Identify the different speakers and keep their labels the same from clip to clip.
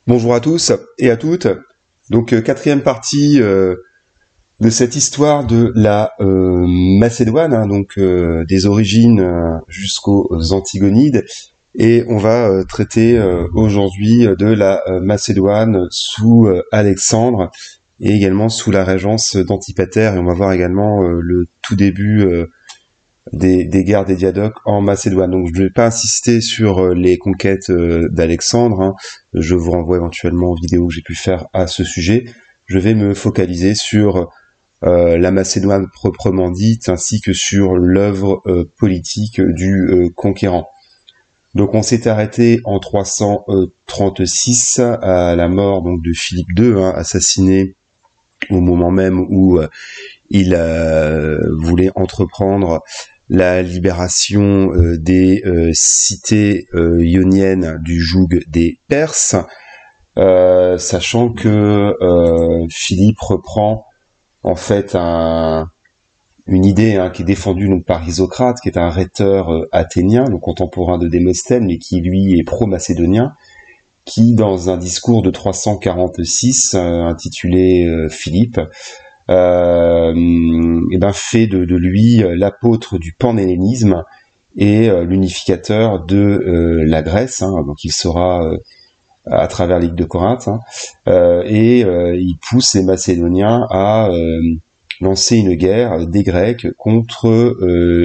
Speaker 1: Bonjour à tous et à toutes. Donc quatrième partie de cette histoire de la Macédoine, hein, donc des origines jusqu'aux Antigonides. Et on va traiter aujourd'hui de la Macédoine sous Alexandre et également sous la régence d'Antipater. Et on va voir également le tout début des guerres des Diadoques en Macédoine. Donc je ne vais pas insister sur les conquêtes d'Alexandre, hein. Je vous renvoie éventuellement aux vidéos que j'ai pu faire à ce sujet. Je vais me focaliser sur la Macédoine proprement dite, ainsi que sur l'œuvre politique du conquérant. Donc on s'est arrêté en 336 à la mort donc de Philippe II, hein, assassiné au moment même où il voulait entreprendre la libération des cités ioniennes du joug des Perses, sachant que Philippe reprend en fait une idée, hein, qui est défendue donc par Isocrate, qui est un rhéteur athénien, donc contemporain de Démosthène, mais qui lui est pro-macédonien, qui dans un discours de 346 intitulé Philippe, et ben fait de lui l'apôtre du panhellénisme et l'unificateur de la Grèce, hein, donc il sera à travers l'île de Corinthe, hein, et il pousse les Macédoniens à lancer une guerre des Grecs contre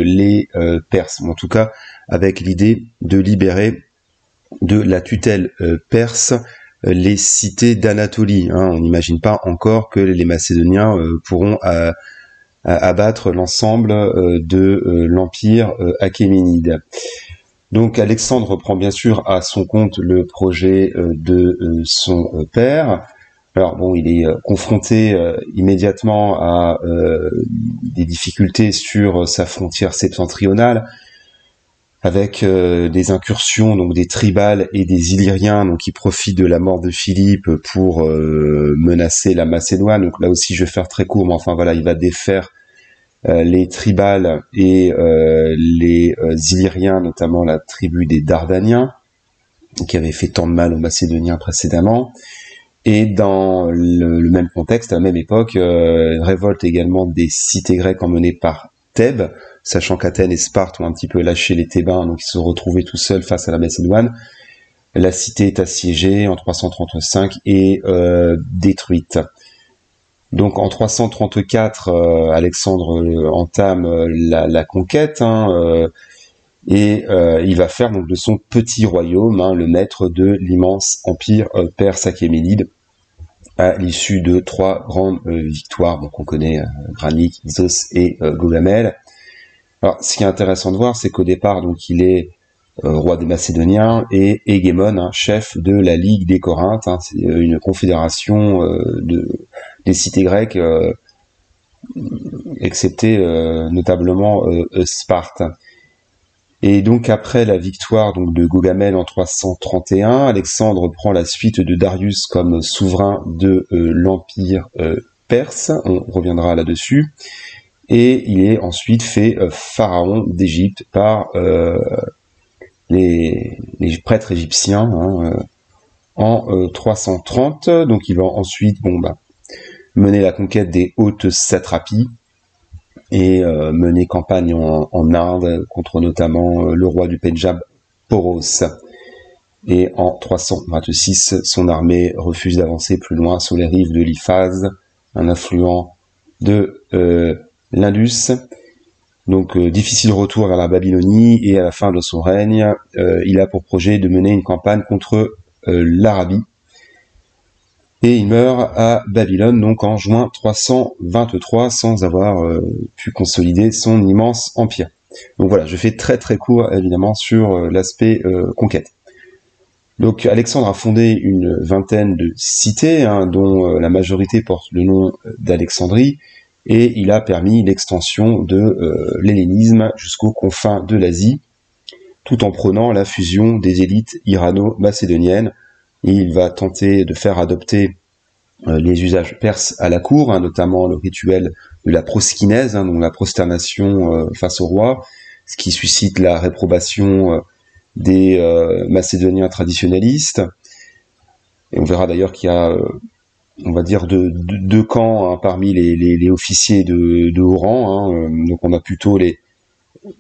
Speaker 1: les Perses, en tout cas avec l'idée de libérer de la tutelle perse les cités d'Anatolie, hein. On n'imagine pas encore que les Macédoniens pourront abattre l'ensemble de l'empire achéménide. Donc Alexandre reprend bien sûr à son compte le projet de son père. Alors bon, il est confronté immédiatement à des difficultés sur sa frontière septentrionale, avec des incursions donc des Tribales et des Illyriens, donc qui profitent de la mort de Philippe pour menacer la Macédoine. Donc là aussi, je vais faire très court, mais enfin voilà, il va défaire les Tribales et les Illyriens, notamment la tribu des Dardaniens, qui avait fait tant de mal aux Macédoniens précédemment. Et dans le même contexte, à la même époque, révolte également des cités grecques emmenées par Thèbes, sachant qu'Athènes et Sparte ont un petit peu lâché les Thébains, donc ils se sont retrouvés tout seuls face à la Macédoine. La cité est assiégée en 335 et détruite. Donc en 334, Alexandre entame la conquête, hein, et il va faire donc de son petit royaume, hein, le maître de l'immense empire perse achéménide, à l'issue de 3 grandes victoires, donc on connaît Granique, Issos et Gaugamel. Alors, ce qui est intéressant de voir, c'est qu'au départ, donc, il est roi des Macédoniens et hégémone, hein, chef de la Ligue des Corinthes, hein, c'est une confédération des cités grecques, excepté notablement Sparte. Et donc après la victoire donc de Gaugamel en 331, Alexandre prend la suite de Darius comme souverain de l'empire perse. On reviendra là-dessus. Et il est ensuite fait pharaon d'Égypte par les prêtres égyptiens, hein, en 330. Donc il va ensuite mener la conquête des hautes satrapies et mener campagne en Inde contre notamment le roi du Pendjab, Poros. Et en 326, son armée refuse d'avancer plus loin sur les rives de l'Iphaz, un affluent de l'Indus. Donc difficile retour vers la Babylonie, et à la fin de son règne, il a pour projet de mener une campagne contre l'Arabie. Et il meurt à Babylone, donc en juin 323, sans avoir pu consolider son immense empire. Donc voilà, je fais très très court évidemment sur l'aspect conquête. Donc Alexandre a fondé une vingtaine de cités, hein, dont la majorité porte le nom d'Alexandrie, et il a permis l'extension de l'hellénisme jusqu'aux confins de l'Asie, tout en prônant la fusion des élites irano-macédoniennes. Et il va tenter de faire adopter les usages perses à la cour, hein, notamment le rituel de la proskinèse, hein, donc la prosternation face au roi, ce qui suscite la réprobation des Macédoniens traditionnalistes. Et on verra d'ailleurs qu'il y a, on va dire, deux camps hein, parmi les officiers de haut rang. Hein. Donc on a plutôt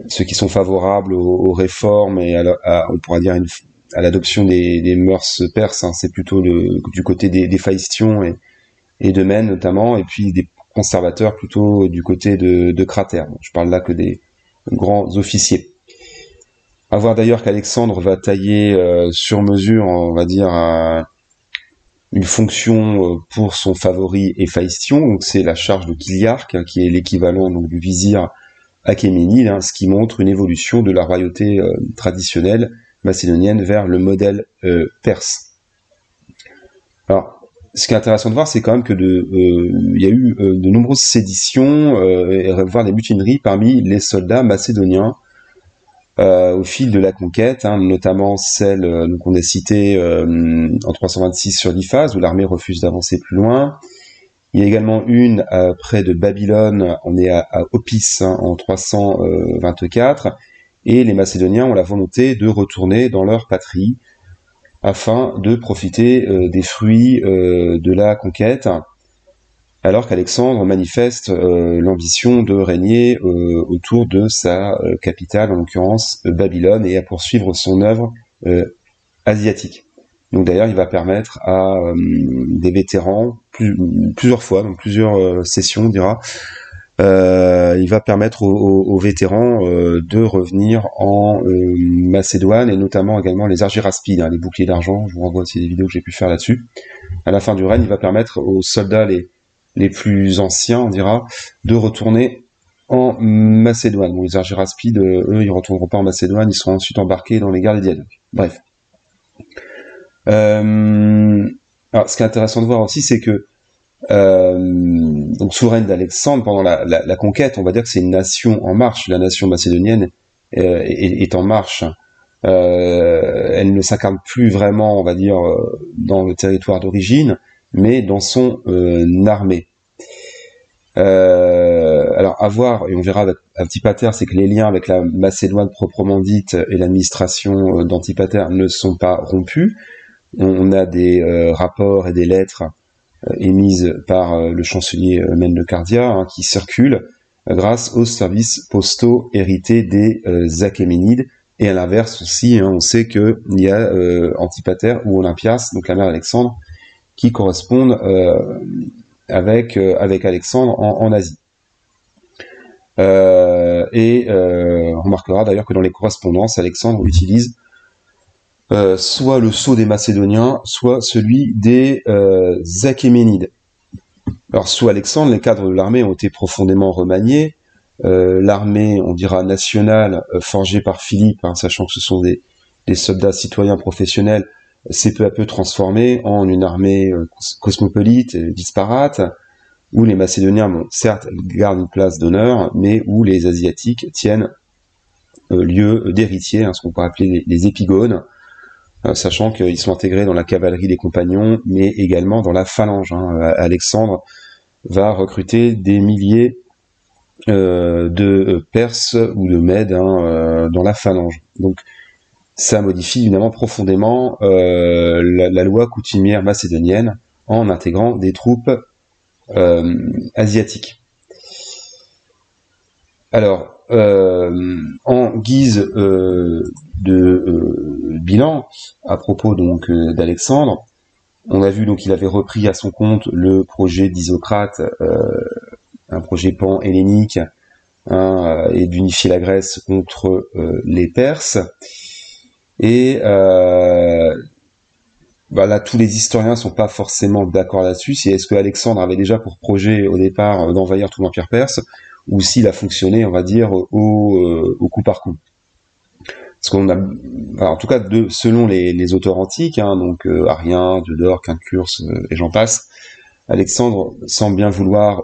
Speaker 1: ceux qui sont favorables aux réformes et on pourra dire à l'adoption des mœurs perses. Hein. C'est plutôt du côté des Phaistions et de Mène notamment, et puis des conservateurs plutôt du côté de Cratère. Je parle là que des grands officiers. À voir d'ailleurs qu'Alexandre va tailler sur mesure, on va dire, une fonction pour son favori Héphaïstion, donc c'est la charge de Chiliarque, qui est l'équivalent donc du vizir achéménide, hein, ce qui montre une évolution de la royauté traditionnelle macédonienne vers le modèle perse. Alors, ce qui est intéressant de voir, c'est quand même que il y a eu de nombreuses séditions et voire des mutineries parmi les soldats macédoniens au fil de la conquête, hein, notamment celle qu'on a citée en 326 sur l'Iphase, où l'armée refuse d'avancer plus loin. Il y a également une près de Babylone, on est à Opis hein, en 324, et les Macédoniens ont la volonté de retourner dans leur patrie afin de profiter des fruits de la conquête, alors qu'Alexandre manifeste l'ambition de régner autour de sa capitale, en l'occurrence Babylone, et à poursuivre son œuvre asiatique. Donc d'ailleurs, il va permettre à des vétérans, plusieurs fois, donc plusieurs sessions, on dira, il va permettre aux vétérans de revenir en Macédoine, et notamment également les argyraspides, hein, les boucliers d'argent. Je vous renvoie aussi des vidéos que j'ai pu faire là-dessus. À la fin du règne, il va permettre aux soldats les plus anciens, on dira, de retourner en Macédoine. Bon, les argyraspides, eux, ils retourneront pas en Macédoine, ils seront ensuite embarqués dans les guerres des diadoques. Bref. Alors, ce qui est intéressant de voir aussi, c'est que donc sous le règne d'Alexandre, pendant la conquête, on va dire que c'est une nation en marche. La nation macédonienne est en marche. Elle ne s'incarne plus vraiment, on va dire, dans le territoire d'origine, mais dans son armée. Alors à voir, et on verra avec Antipater, c'est que les liens avec la Macédoine proprement dite et l'administration d'Antipater ne sont pas rompus. On a des rapports et des lettres émises par le chancelier Mène le Cardia, hein, qui circulent grâce aux services postaux hérités des Achéménides. Et à l'inverse aussi, hein, on sait qu'il y a Antipater ou Olympias, donc la mère d'Alexandre, qui correspondent avec Alexandre en Asie. On remarquera d'ailleurs que dans les correspondances, Alexandre utilise soit le sceau des Macédoniens, soit celui des Achéménides. Alors sous Alexandre, les cadres de l'armée ont été profondément remaniés. L'armée, on dira nationale, forgée par Philippe, hein, sachant que ce sont des soldats citoyens professionnels, s'est peu à peu transformée en une armée cosmopolite, disparate, où les Macédoniens, bon, certes, gardent une place d'honneur, mais où les Asiatiques tiennent lieu d'héritier, hein, ce qu'on peut appeler les épigones, sachant qu'ils sont intégrés dans la cavalerie des compagnons, mais également dans la phalange. Hein. Alexandre va recruter des milliers de Perses ou de Mèdes hein, dans la phalange. Donc ça modifie évidemment profondément la loi coutumière macédonienne en intégrant des troupes asiatiques. Alors, en guise de bilan, à propos donc d'Alexandre, on a vu donc qu'il avait repris à son compte le projet d'Isocrate, un projet pan-hellénique, hein, et d'unifier la Grèce contre les Perses. Et là, tous les historiens sont pas forcément d'accord là-dessus. C'est est-ce que Alexandre avait déjà pour projet au départ d'envahir tout l'empire perse, ou s'il a fonctionné, on va dire, au coup par coup. Parce qu'on a, en tout cas, selon les auteurs antiques, hein, donc Arien, Diodore, Quincurse et j'en passe, Alexandre semble bien vouloir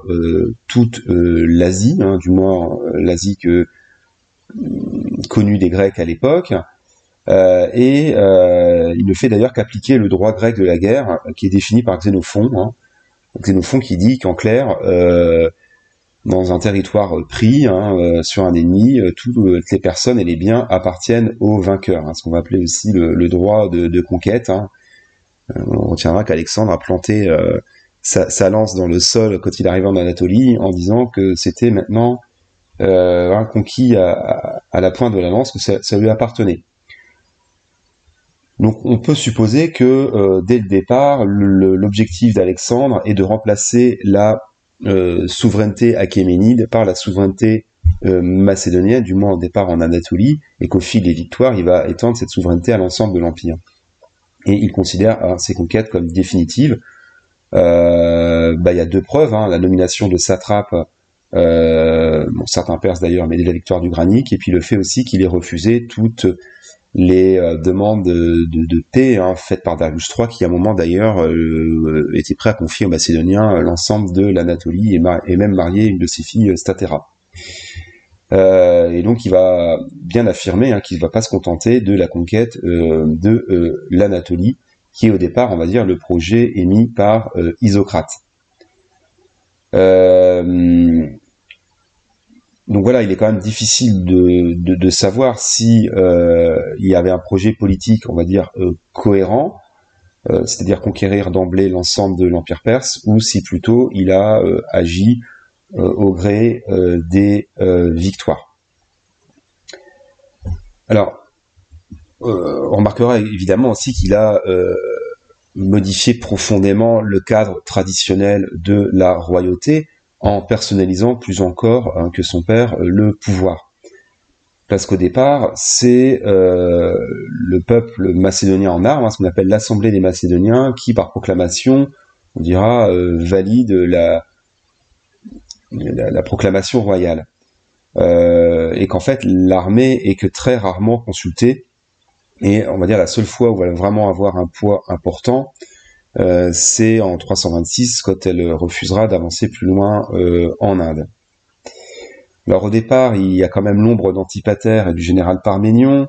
Speaker 1: toute l'Asie, hein, du moins l'Asie connue des Grecs à l'époque. Il ne fait d'ailleurs qu'appliquer le droit grec de la guerre, qui est défini par Xénophon, hein. Xénophon qui dit qu'en clair, dans un territoire pris, hein, sur un ennemi, toutes les personnes et les biens appartiennent au vainqueur, hein, ce qu'on va appeler aussi le droit de conquête, hein, On retiendra qu'Alexandre a planté sa lance dans le sol quand il arrivait en Anatolie, en disant que c'était maintenant conquis à la pointe de la lance, que ça lui appartenait. Donc on peut supposer que dès le départ, l'objectif d'Alexandre est de remplacer la souveraineté achéménide par la souveraineté macédonienne, du moins au départ en Anatolie, et qu'au fil des victoires, il va étendre cette souveraineté à l'ensemble de l'Empire. Et il considère ces conquêtes comme définitives. Il y a 2 preuves, la nomination de satrape, certains Perses d'ailleurs, mais dès la victoire du Granique, et puis le fait aussi qu'il ait refusé toutes les demandes de paix faites par Darius III, qui à un moment d'ailleurs était prêt à confier aux Macédoniens l'ensemble de l'Anatolie et même marier une de ses filles, Statéra. Et donc il va bien affirmer qu'il ne va pas se contenter de la conquête de l'Anatolie, qui est au départ, on va dire, le projet émis par Isocrate. Donc voilà, il est quand même difficile de savoir si il y avait un projet politique, on va dire, cohérent, c'est-à-dire conquérir d'emblée l'ensemble de l'Empire perse, ou si plutôt il a agi au gré des victoires. Alors, on remarquera évidemment aussi qu'il a modifié profondément le cadre traditionnel de la royauté, en personnalisant plus encore que son père le pouvoir. Parce qu'au départ, c'est le peuple macédonien en armes, ce qu'on appelle l'Assemblée des Macédoniens, qui par proclamation, on dira, valide la proclamation royale. Et qu'en fait, l'armée est que très rarement consultée, et on va dire la seule fois où elle va vraiment avoir un poids important, c'est en 326 quand elle refusera d'avancer plus loin en Inde. Alors au départ, il y a quand même l'ombre d'Antipater et du général Parménion,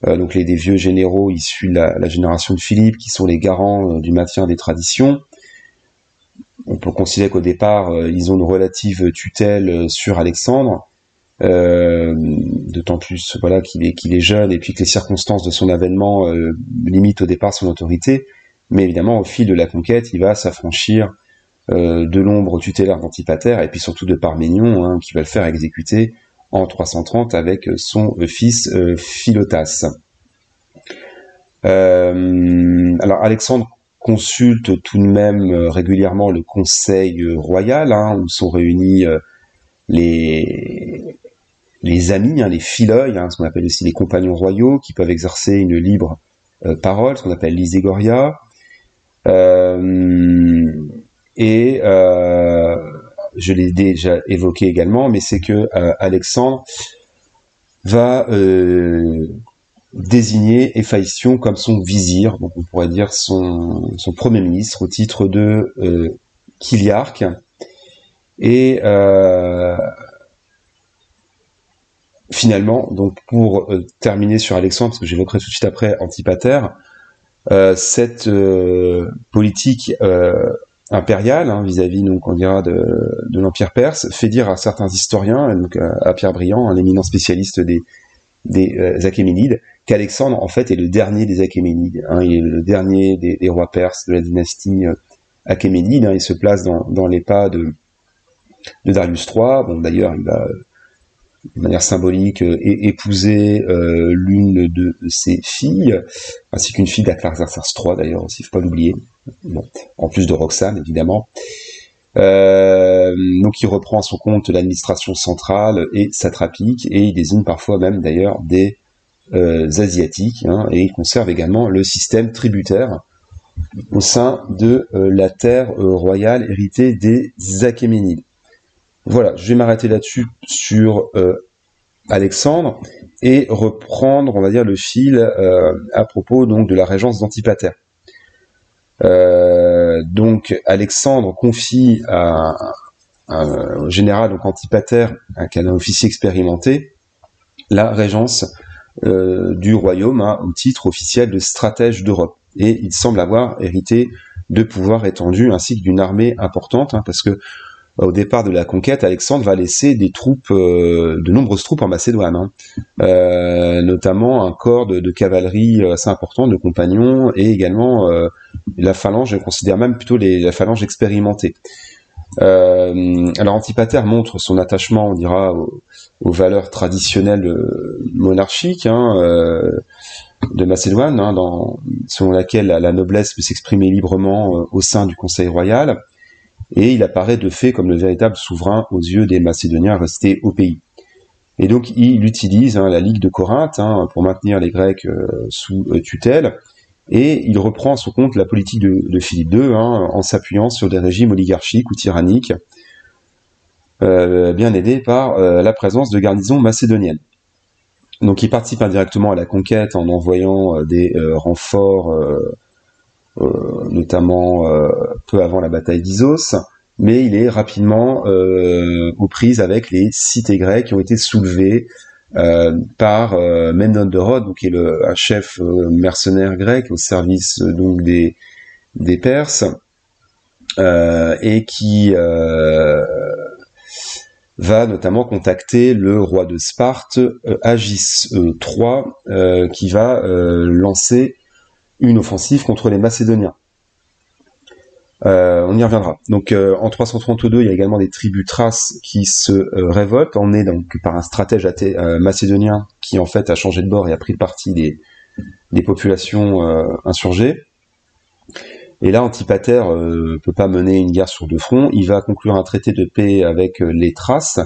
Speaker 1: donc des vieux généraux issus de la génération de Philippe, qui sont les garants du maintien des traditions. On peut considérer qu'au départ, ils ont une relative tutelle sur Alexandre, d'autant plus qu'il est jeune, et puis que les circonstances de son avènement limitent au départ son autorité. Mais évidemment, au fil de la conquête, il va s'affranchir de l'ombre tutélaire d'Antipater, et puis surtout de Parménion, qui va le faire exécuter en 330 avec son fils Philotas. Alors Alexandre consulte tout de même régulièrement le conseil royal, où sont réunis les amis, les philoi, ce qu'on appelle aussi les compagnons royaux, qui peuvent exercer une libre parole, ce qu'on appelle l'iségoria. Je l'ai déjà évoqué également, mais c'est que Alexandre va désigner Héphaïstion comme son vizir, donc on pourrait dire son premier ministre, au titre de Chiliarque. Et finalement, donc pour terminer sur Alexandre, parce que j'évoquerai tout de suite après Antipater, cette politique impériale vis-à-vis, donc on dira, de l'Empire perse, fait dire à certains historiens, donc à Pierre Briand, un éminent spécialiste des Achéménides, qu'Alexandre en fait est le dernier des Achéménides. Il est le dernier des rois perses de la dynastie achéménide. Il se place dans les pas de Darius III. Bon, d'ailleurs, il va de manière symbolique épouser l'une de ses filles, ainsi qu'une fille d'Artaxerxès III d'ailleurs aussi, faut pas l'oublier. Bon, en plus de Roxane évidemment. Donc il reprend à son compte l'administration centrale et satrapique, et il désigne parfois même d'ailleurs des asiatiques, et il conserve également le système tributaire au sein de la terre royale héritée des Achéménides. Voilà, je vais m'arrêter là-dessus sur Alexandre et reprendre, on va dire, le fil à propos donc de la régence d'Antipater. Donc Alexandre confie à un général, donc Antipater, un officier expérimenté, la régence du royaume au titre officiel de stratège d'Europe. Et il semble avoir hérité de pouvoirs étendus ainsi que d'une armée importante, parce que au départ de la conquête, Alexandre va laisser des troupes, de nombreuses troupes en Macédoine, hein. Notamment un corps de cavalerie assez important, de compagnons, et également la phalange, je considère même plutôt la phalange expérimentée. Alors Antipater montre son attachement, on dira, aux valeurs traditionnelles monarchiques, hein, de Macédoine, hein, selon laquelle la noblesse peut s'exprimer librement au sein du Conseil royal, et il apparaît de fait comme le véritable souverain aux yeux des Macédoniens restés au pays. Et donc il utilise, hein, la Ligue de Corinthe, hein, pour maintenir les Grecs sous tutelle, et il reprend à son compte la politique de Philippe II, hein, en s'appuyant sur des régimes oligarchiques ou tyranniques, bien aidés par la présence de garnisons macédoniennes. Donc il participe indirectement à la conquête en envoyant des renforts, notamment peu avant la bataille d'Issos, mais il est rapidement aux prises avec les cités grecques qui ont été soulevées par Memnon de Rhodes, donc qui est un chef mercenaire grec au service donc des Perses, et qui va notamment contacter le roi de Sparte, Agis III, qui va lancer une offensive contre les Macédoniens. On y reviendra. Donc en 332, il y a également des tribus thraces qui se révoltent, emmenées donc par un stratège macédonien qui en fait a changé de bord et a pris le parti des populations insurgées. Et là, Antipater peut pas mener une guerre sur deux fronts. Il va conclure un traité de paix avec les Thraces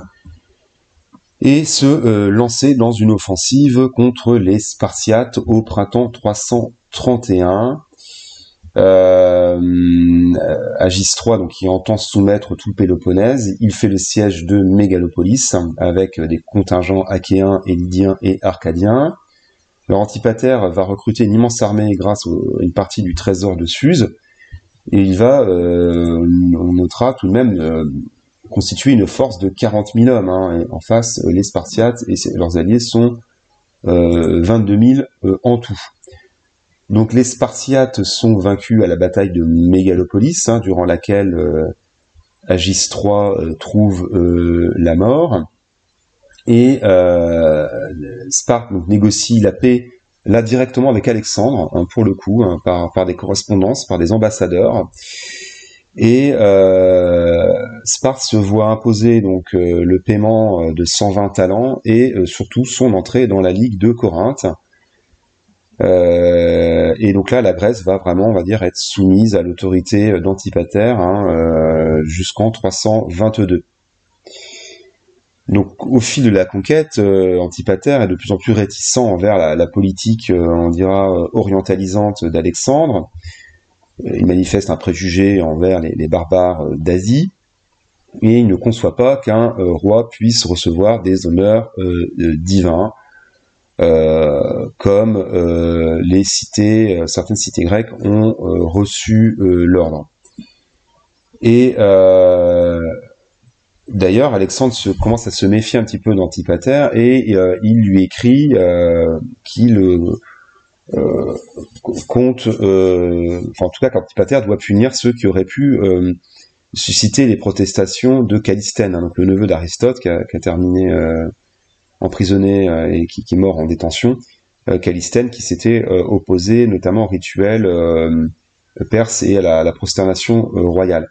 Speaker 1: et se lancer dans une offensive contre les Spartiates au printemps 331. Agis III, donc qui entend soumettre tout le Péloponnèse, il fait le siège de Mégalopolis avec des contingents achéens et lydiens et arcadiens. Alors Antipater va recruter une immense armée grâce à une partie du trésor de Suse, et il va, on notera tout de même, constituer une force de 40 000 hommes, hein, et en face, les Spartiates et leurs alliés sont 22 000 en tout. Donc les Spartiates sont vaincus à la bataille de Mégalopolis, hein, durant laquelle Agis III trouve la mort. Et Sparte donc, négocie la paix là directement avec Alexandre, hein, pour le coup, hein, par des correspondances, par des ambassadeurs. Et Sparte se voit imposer donc le paiement de 120 talents et surtout son entrée dans la Ligue de Corinthe. Et donc là, la Grèce va vraiment, on va dire, être soumise à l'autorité d'Antipater, hein, jusqu'en 322. Donc, au fil de la conquête, Antipater est de plus en plus réticent envers la politique, on dira, orientalisante d'Alexandre. Il manifeste un préjugé envers les barbares d'Asie, et il ne conçoit pas qu'un roi puisse recevoir des honneurs divins, comme les cités, certaines cités grecques ont reçu l'ordre. Et d'ailleurs, Alexandre commence à se méfier un petit peu d'Antipater, et il lui écrit qu'il compte, enfin en tout cas qu'Antipater doit punir ceux qui auraient pu susciter les protestations de Callisthène, hein, donc le neveu d'Aristote qui a terminé emprisonné et qui est mort en détention. Callisthène qui s'était opposé notamment au rituel perse et à la prosternation royale.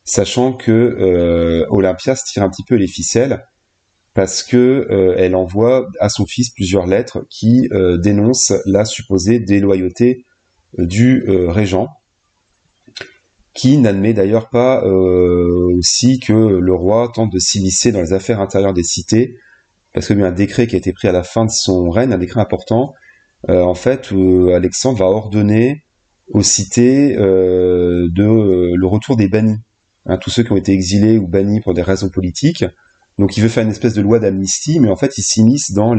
Speaker 1: Sachant que Olympias tire un petit peu les ficelles parce que elle envoie à son fils plusieurs lettres qui dénoncent la supposée déloyauté du régent, qui n'admet d'ailleurs pas aussi que le roi tente de s'immiscer dans les affaires intérieures des cités, parce qu'il y a eu un décret qui a été pris à la fin de son règne, un décret important, en fait, où Alexandre va ordonner aux cités le retour des bannis, hein, tous ceux qui ont été exilés ou bannis pour des raisons politiques. Donc il veut faire une espèce de loi d'amnistie, mais en fait il s'immisce dans on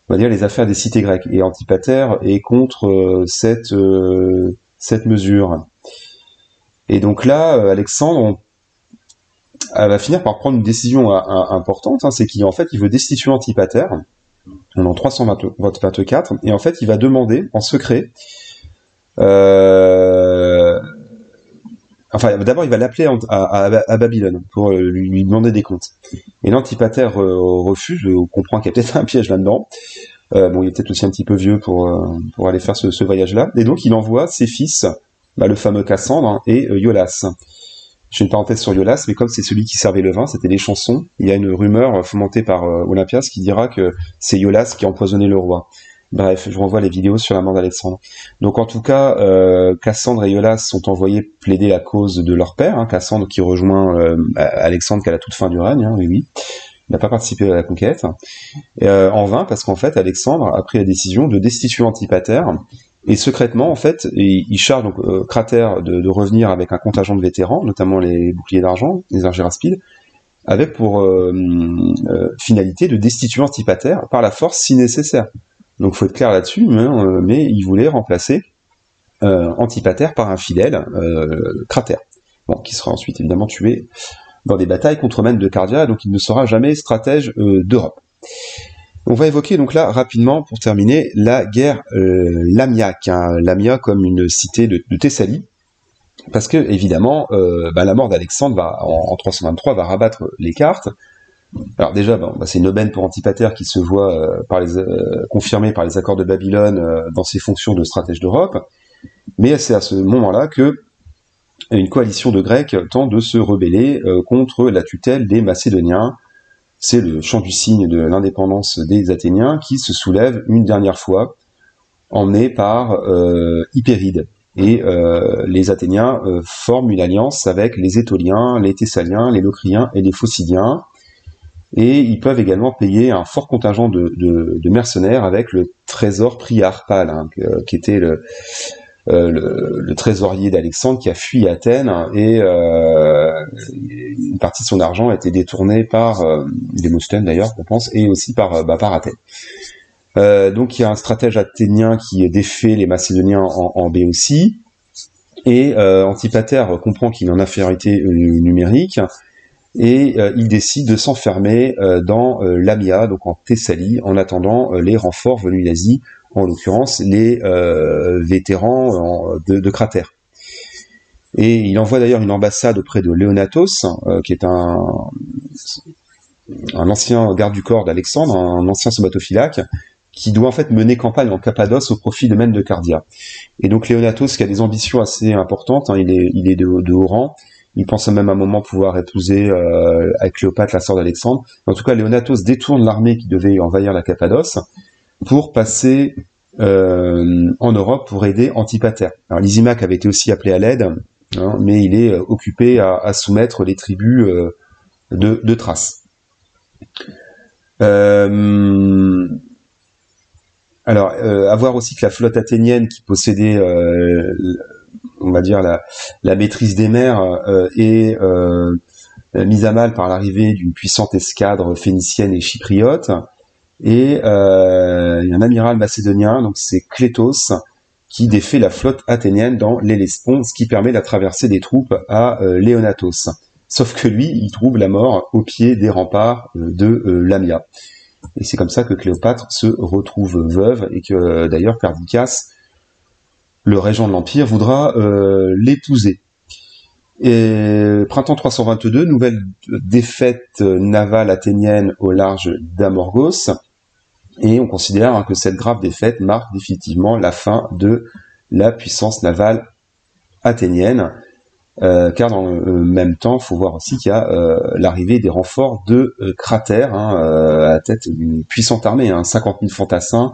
Speaker 1: va dire les affaires des cités grecques. Et Antipater est contre cette mesure. Et donc là, Alexandre va finir par prendre une décision importante, hein, c'est qu'en fait il veut destituer Antipater en 324, et en fait il va demander en secret un enfin, d'abord, il va l'appeler à Babylone pour lui demander des comptes. Et l'Antipater refuse, on comprend qu'il y a peut-être un piège là-dedans. Bon, il est peut-être aussi un petit peu vieux pour aller faire ce voyage-là. Et donc, il envoie ses fils, le fameux Cassandre et Iolas. Je fais une parenthèse sur Iolas, mais comme c'est celui qui servait le vin, c'était les chansons, il y a une rumeur fomentée par Olympias qui dira que c'est Iolas qui a empoisonné le roi. Bref, je renvoie les vidéos sur la mort d'Alexandre. Donc en tout cas, Cassandre et Iolas sont envoyés plaider la cause de leur père, hein, Cassandre qui rejoint Alexandre qu'à la toute fin du règne, hein, oui. Il n'a pas participé à la conquête, en vain, parce qu'en fait, Alexandre a pris la décision de destituer Antipater, et secrètement, en fait, il charge donc Cratère de revenir avec un contingent de vétérans, notamment les boucliers d'argent, les argiraspides, avec pour finalité de destituer Antipater par la force si nécessaire. Donc faut être clair là-dessus, mais il voulait remplacer Antipater par un fidèle, Cratère, bon, qui sera ensuite évidemment tué dans des batailles contre Mène de Cardia, donc il ne sera jamais stratège d'Europe. On va évoquer donc là rapidement, pour terminer, la guerre Lamiaque, hein, Lamia comme une cité de Thessalie, parce que évidemment la mort d'Alexandre en 323 va rabattre les cartes. Alors déjà, c'est une aubaine pour Antipater qui se voit confirmé par les accords de Babylone dans ses fonctions de stratège d'Europe, mais c'est à ce moment-là que une coalition de Grecs tente de se rebeller contre la tutelle des Macédoniens. C'est le chant du cygne de l'indépendance des Athéniens qui se soulève une dernière fois, emmené par Hypéride. Et les Athéniens forment une alliance avec les Étoliens, les Thessaliens, les Locriens et les Phocidiens. Et ils peuvent également payer un fort contingent de mercenaires avec le trésor Priarpal, hein, qui était le trésorier d'Alexandre qui a fui Athènes, et une partie de son argent a été détournée par Démosthène d'ailleurs, je pense, et aussi par Athènes. Donc il y a un stratège athénien qui défait les Macédoniens en Béotie, et Antipater comprend qu'il est en infériorité numérique, et il décide de s'enfermer dans Lamia, donc en Thessalie, en attendant les renforts venus d'Asie, en l'occurrence les vétérans de Cratère. Et il envoie d'ailleurs une ambassade auprès de Léonatos, qui est un ancien garde du corps d'Alexandre, un ancien somatophylaque, qui doit en fait mener campagne en Cappadoce au profit de Mène de Cardia. Et donc Léonatos, qui a des ambitions assez importantes, hein, il est de haut rang. Il pense même à un moment pouvoir épouser avec Cléopâtre la sœur d'Alexandre. En tout cas, Léonatos détourne l'armée qui devait envahir la Cappadoce pour passer en Europe pour aider Antipater. Alors Lysimaque avait été aussi appelé à l'aide, hein, mais il est occupé à soumettre les tribus de Thrace. Alors, à voir aussi que la flotte athénienne qui possédait, on va dire, la maîtrise des mers est mise à mal par l'arrivée d'une puissante escadre phénicienne et chypriote. Et il y a un amiral macédonien, donc c'est Clétos, qui défait la flotte athénienne dans l'Hellespont, ce qui permet la traversée des troupes à Léonatos. Sauf que lui, il trouve la mort au pied des remparts de Lamia. Et c'est comme ça que Cléopâtre se retrouve veuve, et que d'ailleurs Perdiccas, le régent de l'Empire, voudra l'épouser. Et printemps 322, nouvelle défaite navale athénienne au large d'Amorgos, et on considère que cette grave défaite marque définitivement la fin de la puissance navale athénienne, car dans le même temps, il faut voir aussi qu'il y a l'arrivée des renforts de Cratère, hein, à la tête d'une puissante armée, hein, 50 000 fantassins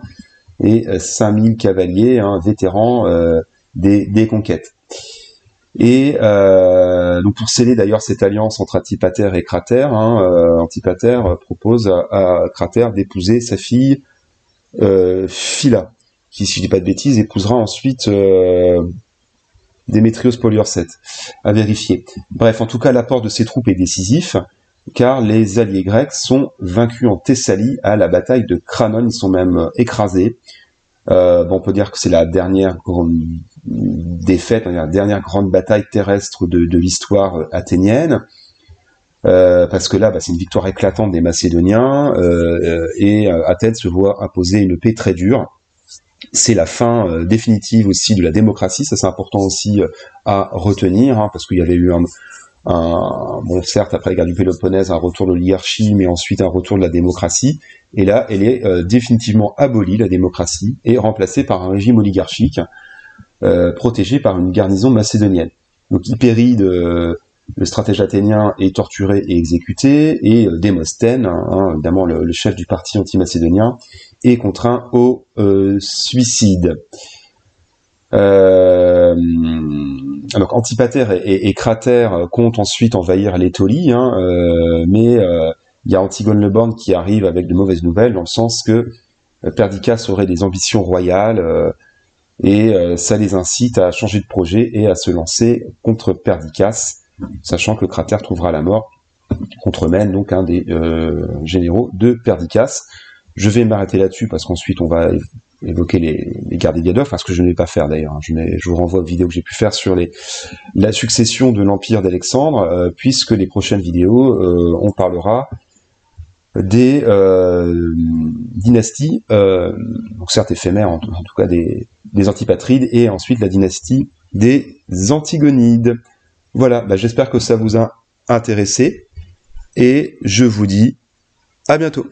Speaker 1: et 5 000 cavaliers, hein, vétérans des conquêtes. Et donc pour sceller d'ailleurs cette alliance entre Antipater et Cratère, hein, Antipater propose à Cratère d'épouser sa fille Phila, qui, si je dis pas de bêtises, épousera ensuite Démétrios Poliorcète, à vérifier. Bref, en tout cas, l'apport de ces troupes est décisif, car les alliés grecs sont vaincus en Thessalie à la bataille de Cranon, ils sont même écrasés. On peut dire que c'est la dernière grande défaite, la dernière grande bataille terrestre de l'histoire athénienne, parce que là, c'est une victoire éclatante des Macédoniens, et Athènes se voit imposer une paix très dure. c'est la fin définitive aussi de la démocratie. Ça, c'est important aussi à retenir, hein, parce qu'il y avait eu bon, certes, après la guerre du Péloponnèse, un retour de l'oligarchie, mais ensuite un retour de la démocratie. Et là, elle est définitivement abolie, la démocratie, et remplacée par un régime oligarchique protégé par une garnison macédonienne. Donc Hypéride, le stratège athénien, est torturé et exécuté, et Démosthène, hein, évidemment le chef du parti anti-macédonien, est contraint au suicide. Donc Antipater et Cratère comptent ensuite envahir l'Étolie, hein, mais il y a Antigone le Borgne qui arrive avec de mauvaises nouvelles, dans le sens que Perdiccas aurait des ambitions royales, et ça les incite à changer de projet et à se lancer contre Perdiccas, sachant que Cratère trouvera la mort, contremène donc un des généraux de Perdiccas. Je vais m'arrêter là-dessus parce qu'ensuite on va évoquer les guerres des Diadoques, enfin ce que je ne vais pas faire d'ailleurs. Je vous renvoie aux vidéos que j'ai pu faire sur la succession de l'empire d'Alexandre, puisque les prochaines vidéos, on parlera des dynasties, donc certes éphémères, en tout cas des Antipatrides, et ensuite la dynastie des Antigonides. Voilà, j'espère que ça vous a intéressé, et je vous dis à bientôt.